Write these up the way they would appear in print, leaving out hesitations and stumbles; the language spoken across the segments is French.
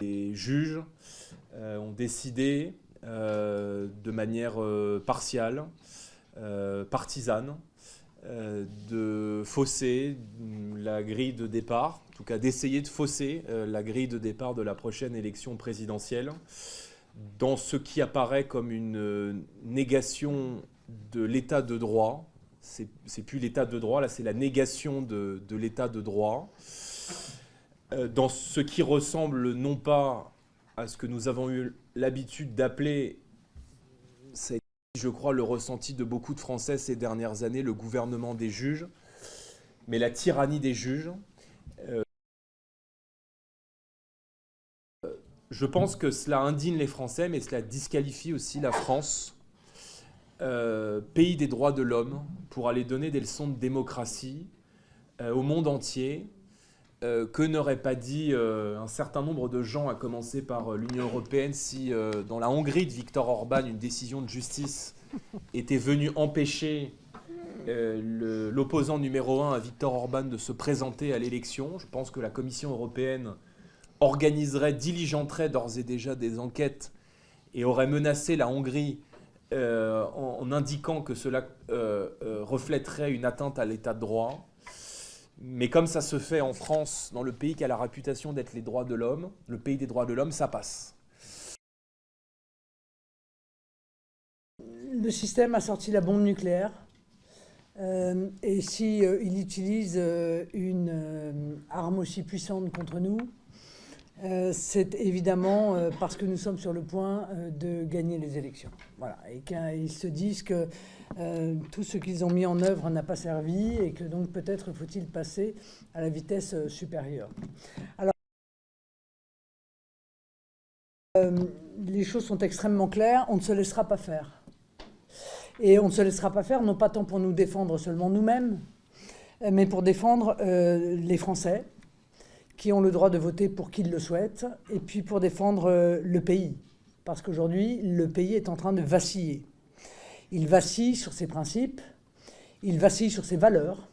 Les juges ont décidé de manière partiale, partisane, de fausser la grille de départ, en tout cas d'essayer de fausser la grille de départ de la prochaine élection présidentielle, dans ce qui apparaît comme une négation de l'état de droit. C'est plus l'état de droit, là c'est la négation de l'état de droit, dans ce qui ressemble non pas à ce que nous avons eu l'habitude d'appeler, c'est, je crois, le ressenti de beaucoup de Français ces dernières années, le gouvernement des juges, mais la tyrannie des juges. Je pense que cela indigne les Français, mais cela disqualifie aussi la France, pays des droits de l'homme, pour aller donner des leçons de démocratie au monde entier, que n'aurait pas dit un certain nombre de gens, à commencer par l'Union européenne, si dans la Hongrie de Viktor Orban, une décision de justice était venue empêcher l'opposant numéro 1 à Viktor Orban de se présenter à l'élection. Je pense que la Commission européenne organiserait, diligenterait d'ores et déjà des enquêtes et aurait menacé la Hongrie en indiquant que cela reflèterait une atteinte à l'état de droit. Mais comme ça se fait en France, dans le pays qui a la réputation d'être les droits de l'homme, le pays des droits de l'homme, ça passe. Le système a sorti la bombe nucléaire. Et si il utilise une arme aussi puissante contre nous, c'est évidemment parce que nous sommes sur le point de gagner les élections. Voilà. Et qu'ils se disent que tout ce qu'ils ont mis en œuvre n'a pas servi et que donc peut-être faut-il passer à la vitesse supérieure. Alors, les choses sont extrêmement claires, on ne se laissera pas faire. Et on ne se laissera pas faire, non pas tant pour nous défendre seulement nous-mêmes, mais pour défendre les Français, qui ont le droit de voter pour qui ils le souhaitent, et puis pour défendre le pays. Parce qu'aujourd'hui, le pays est en train de vaciller. Il vacille sur ses principes, il vacille sur ses valeurs.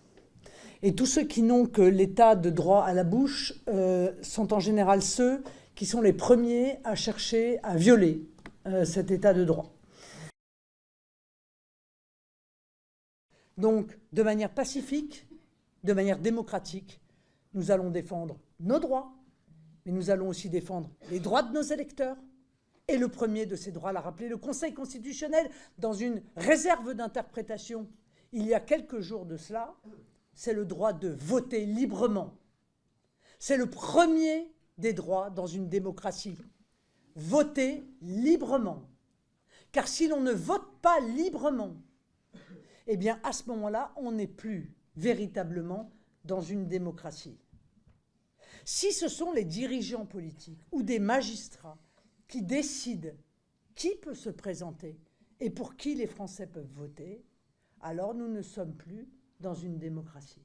Et tous ceux qui n'ont que l'état de droit à la bouche sont en général ceux qui sont les premiers à chercher à violer cet état de droit. Donc, de manière pacifique, de manière démocratique, nous allons défendre nos droits, mais nous allons aussi défendre les droits de nos électeurs. Et le premier de ces droits l'a rappelé le Conseil constitutionnel dans une réserve d'interprétation il y a quelques jours de cela, c'est le droit de voter librement. C'est le premier des droits dans une démocratie. Voter librement. Car si l'on ne vote pas librement, eh bien à ce moment-là, on n'est plus véritablement dans une démocratie. Si ce sont les dirigeants politiques ou des magistrats qui décident qui peut se présenter et pour qui les Français peuvent voter, alors nous ne sommes plus dans une démocratie.